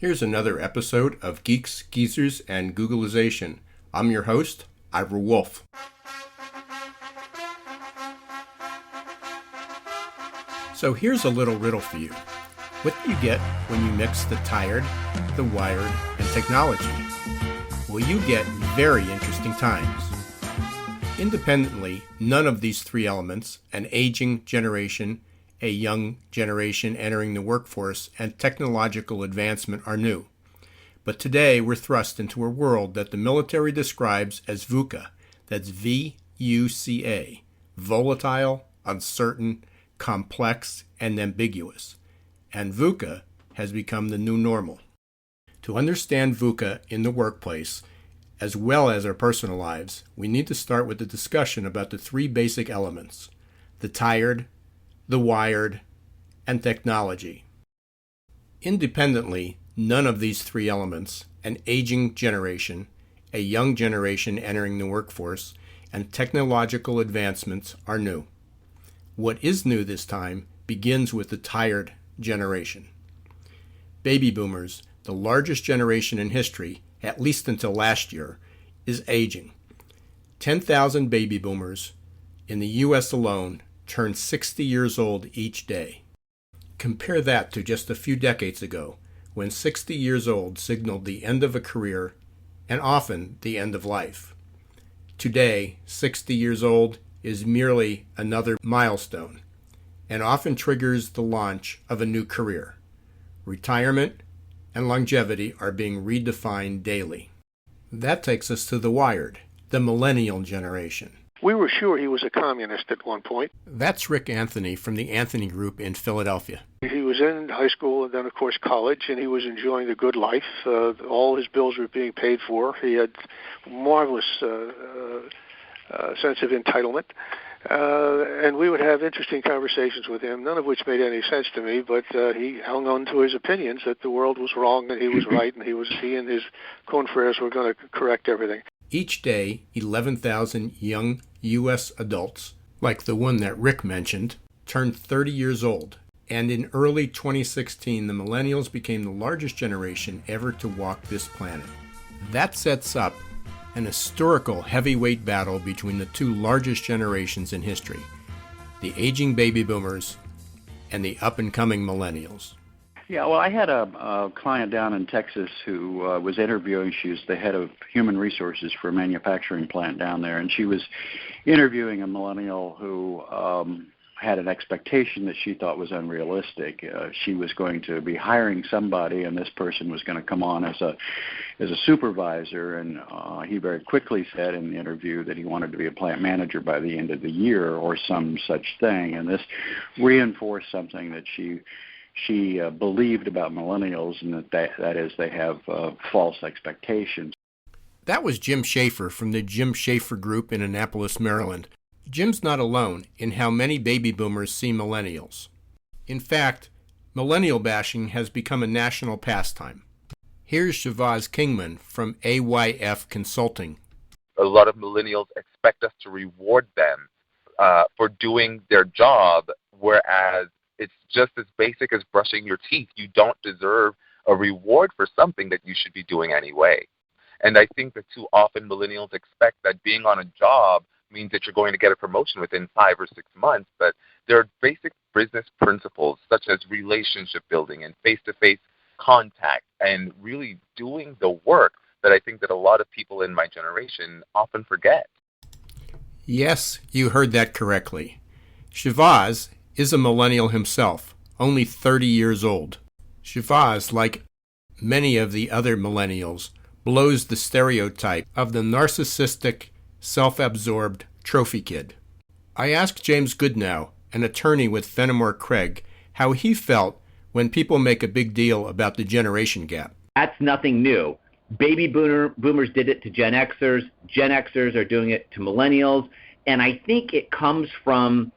Here's another episode of Geeks, Geezers, and Googleization. I'm your host, Ivor Wolf. So here's a little riddle for you. What do you get when you mix the tired, the wired, and technology? Well, you get very interesting times. Independently, none of these three elements, an aging generation, a young generation entering the workforce, and technological advancement are new. But today we're thrust into a world that the military describes as VUCA, that's V-U-C-A, volatile, uncertain, complex, and ambiguous. And VUCA has become the new normal. To understand VUCA in the workplace, as well as our personal lives, we need to start with the discussion about the three basic elements: the tired, the wired, and technology. Independently, none of these three elements, an aging generation, a young generation entering the workforce, and technological advancements are new. What is new this time begins with the tired generation. Baby boomers, the largest generation in history, at least until last year, is aging. 10,000 baby boomers in the U.S. alone turn 60 years old each day. Compare that to just a few decades ago, when 60 years old signaled the end of a career and often the end of life. Today, 60 years old is merely another milestone and often triggers the launch of a new career. Retirement and longevity are being redefined daily. That takes us to the wired, the millennial generation. We were sure he was a communist at one point. That's Rick Anthony from the Anthony Group in Philadelphia. He was in high school and then, of course, college, and he was enjoying the good life. All his bills were being paid for. He had marvelous sense of entitlement. And we would have interesting conversations with him, none of which made any sense to me, but he hung on to his opinions that the world was wrong and he was right, and he and his confreres were going to correct everything. Each day, 11,000 young U.S. adults, like the one that Rick mentioned, turned 30 years old. And in early 2016, the Millennials became the largest generation ever to walk this planet. That sets up an historical heavyweight battle between the two largest generations in history, the aging baby boomers and the up-and-coming millennials. Yeah, well, I had a client down in Texas who was interviewing. She was the head of human resources for a manufacturing plant down there, and she was interviewing a millennial who had an expectation that she thought was unrealistic. She was going to be hiring somebody, and this person was going to come on as a supervisor, and he very quickly said in the interview that he wanted to be a plant manager by the end of the year or some such thing, and this reinforced something that she believed about millennials, and that is they have false expectations. That was Jim Schaefer from the Jim Schaefer Group in Annapolis, Maryland. Jim's not alone in how many baby boomers see millennials. In fact, millennial bashing has become a national pastime. Here's Chavaz Kingman from AYF Consulting. A lot of millennials expect us to reward them for doing their job, whereas it's just as basic as brushing your teeth. You don't deserve a reward for something that you should be doing anyway. And I think that too often millennials expect that being on a job means that you're going to get a promotion within 5 or 6 months, but there are basic business principles such as relationship building and face-to-face contact and really doing the work that I think that a lot of people in my generation often forget. Yes, you heard that correctly. Chavaz is a millennial himself, only 30 years old. Chavaz, like many of the other millennials, blows the stereotype of the narcissistic, self-absorbed trophy kid. I asked James Goodnow, an attorney with Fennemore Craig, how he felt when people make a big deal about the generation gap. That's nothing new. Baby boomers did it to Gen Xers. Gen Xers are doing it to millennials. And I think it comes from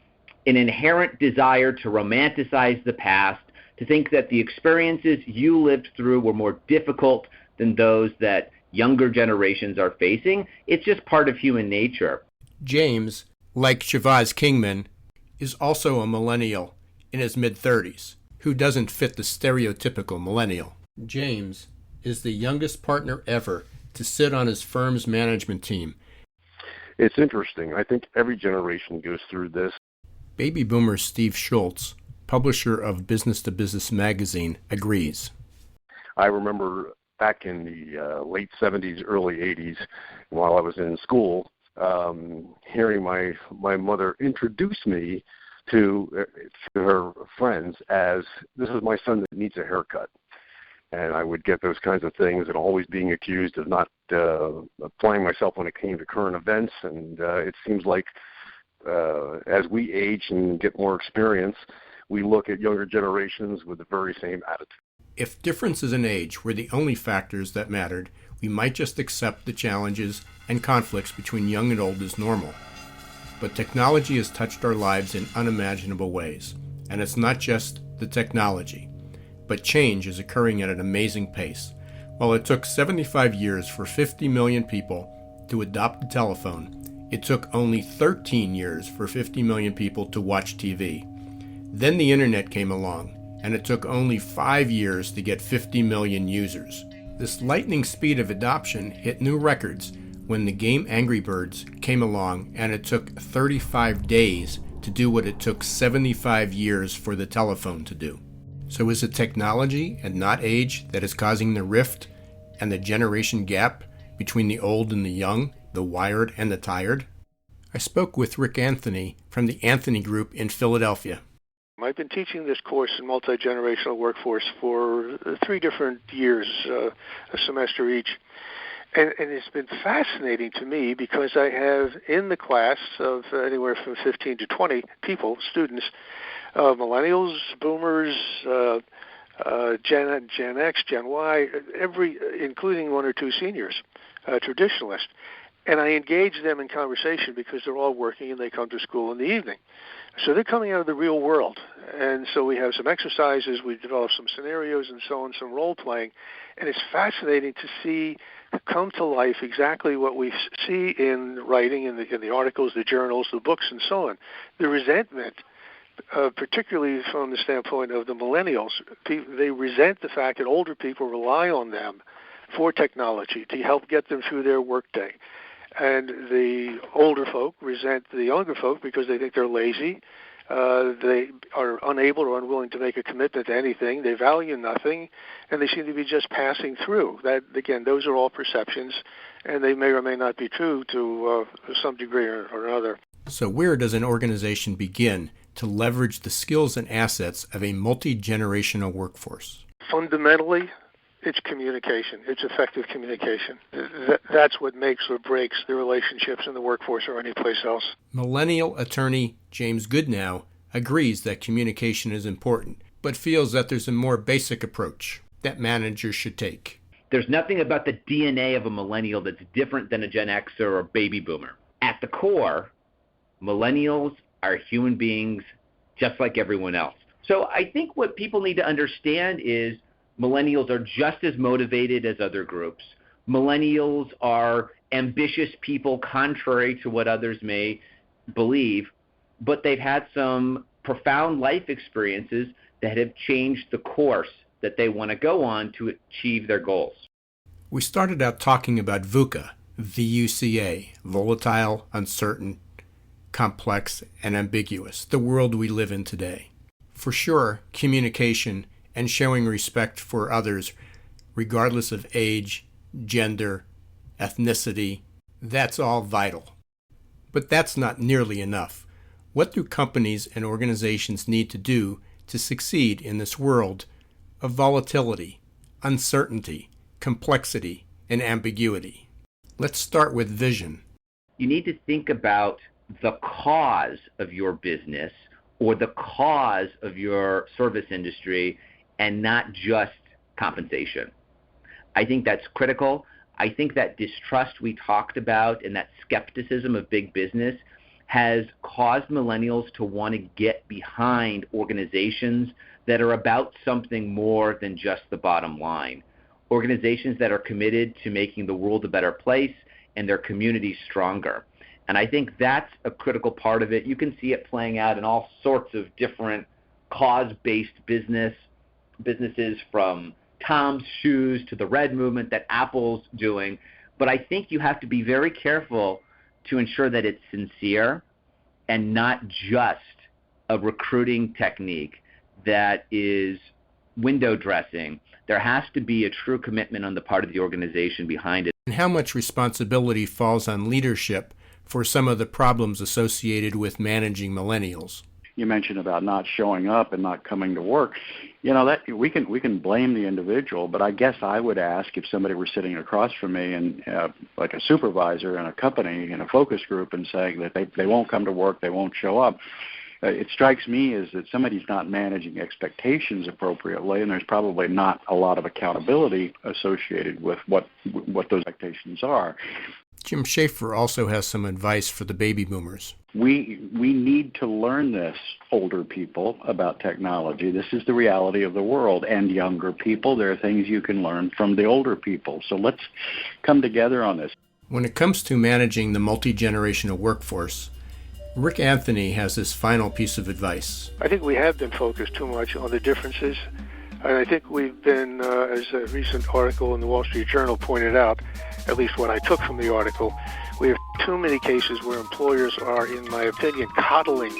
an inherent desire to romanticize the past, to think that the experiences you lived through were more difficult than those that younger generations are facing. It's just part of human nature. James, like Chavaz Kingman, is also a millennial in his mid-30s who doesn't fit the stereotypical millennial. James is the youngest partner ever to sit on his firm's management team. It's interesting. I think every generation goes through this. Baby boomer Steve Schultz, publisher of Business to Business magazine, agrees. I remember back in the late 70s, early 80s, while I was in school, hearing my mother introduce me to her friends as, this is my son that needs a haircut. And I would get those kinds of things and always being accused of not applying myself when it came to current events. And it seems like as we age and get more experience, we look at younger generations with the very same attitude. If differences in age were the only factors that mattered, we might just accept the challenges and conflicts between young and old as normal. But technology has touched our lives in unimaginable ways. And it's not just the technology, but change is occurring at an amazing pace. While it took 75 years for 50 million people to adopt the telephone, it took only 13 years for 50 million people to watch TV. Then the internet came along, and it took only 5 years to get 50 million users. This lightning speed of adoption hit new records when the game Angry Birds came along, and it took 35 days to do what it took 75 years for the telephone to do. So is it technology and not age that is causing the rift and the generation gap between the old and the young, the wired and the tired? I spoke with Rick Anthony from the Anthony Group in Philadelphia. I've been teaching this course in multi-generational workforce for 3 different years, a semester each. And it's been fascinating to me because I have in the class of anywhere from 15 to 20 people, students, millennials, boomers, Gen X, Gen Y, including 1 or 2 seniors, traditionalists. And I engage them in conversation because they're all working and they come to school in the evening. So they're coming out of the real world. And so we have some exercises, we develop some scenarios and so on, some role-playing. And it's fascinating to see come to life exactly what we see in writing, in the articles, the journals, the books, and so on. The resentment, particularly from the standpoint of the millennials, they resent the fact that older people rely on them for technology to help get them through their workday. And the older folk resent the younger folk because they think they're lazy. They are unable or unwilling to make a commitment to anything. They value nothing, and they seem to be just passing through. That, again, those are all perceptions, and they may or may not be true to some degree or another. So where does an organization begin to leverage the skills and assets of a multi-generational workforce? Fundamentally, it's communication. It's effective communication. That's what makes or breaks the relationships in the workforce or any place else. Millennial attorney James Goodnow agrees that communication is important, but feels that there's a more basic approach that managers should take. There's nothing about the DNA of a millennial that's different than a Gen Xer or baby boomer. At the core, millennials are human beings just like everyone else. So I think what people need to understand is millennials are just as motivated as other groups. Millennials are ambitious people, contrary to what others may believe, but they've had some profound life experiences that have changed the course that they want to go on to achieve their goals. We started out talking about VUCA, V-U-C-A, volatile, uncertain, complex, and ambiguous, the world we live in today. For sure, communication and showing respect for others, regardless of age, gender, ethnicity, that's all vital. But that's not nearly enough. What do companies and organizations need to do to succeed in this world of volatility, uncertainty, complexity, and ambiguity? Let's start with vision. You need to think about the cause of your business or the cause of your service industry and not just compensation. I think that's critical. I think that distrust we talked about and that skepticism of big business has caused millennials to want to get behind organizations that are about something more than just the bottom line. Organizations that are committed to making the world a better place and their communities stronger. And I think that's a critical part of it. You can see it playing out in all sorts of different cause-based businesses, from Tom's Shoes to the Red Movement that Apple's doing. But I think you have to be very careful to ensure that it's sincere and not just a recruiting technique that is window dressing. There has to be a true commitment on the part of the organization behind it. And how much responsibility falls on leadership for some of the problems associated with managing millennials? You mentioned about not showing up and not coming to work. You know, that we can blame the individual, but I guess I would ask if somebody were sitting across from me and like a supervisor in a company in a focus group and saying that they won't come to work, they won't show up. It strikes me as that somebody's not managing expectations appropriately, and there's probably not a lot of accountability associated with what those expectations are. Jim Schaefer also has some advice for the baby boomers. We need to learn this, older people, about technology. This is the reality of the world. And younger people, there are things you can learn from the older people. So let's come together on this. When it comes to managing the multi-generational workforce, Rick Anthony has this final piece of advice. I think we have been focused too much on the differences. And I think we've been, as a recent article in the Wall Street Journal pointed out, at least what I took from the article, we have too many cases where employers are, in my opinion, coddling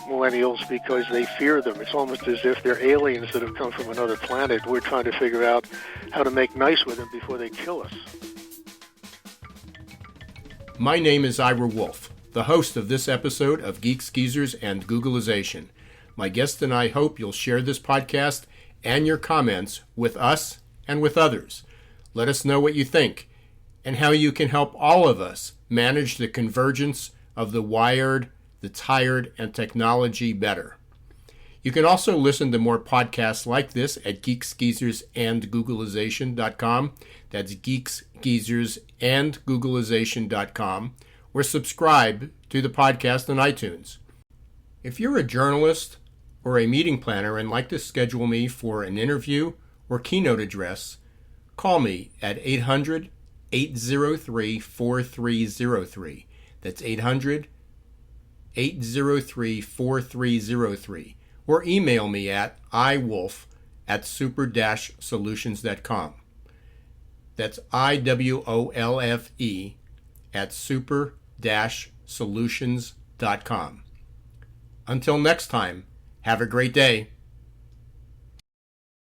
millennials because they fear them. It's almost as if they're aliens that have come from another planet. We're trying to figure out how to make nice with them before they kill us. My name is Ira Wolf, the host of this episode of Geeks, Geezers, and Googleization. My guest and I hope you'll share this podcast and your comments with us and with others. Let us know what you think and how you can help all of us manage the convergence of the wired, the tired, and technology better. You can also listen to more podcasts like this at Geeks, Geezers, and Googleization.com. That's Geeks, Geezers, and Googleization.com. Or subscribe to the podcast on iTunes. If you're a journalist or a meeting planner and like to schedule me for an interview or keynote address, call me at 800-803-4303. That's 800-803-4303. Or email me at iwolf@super-solutions.com. That's IWOLFE @super-solutions.com. Until next time, have a great day.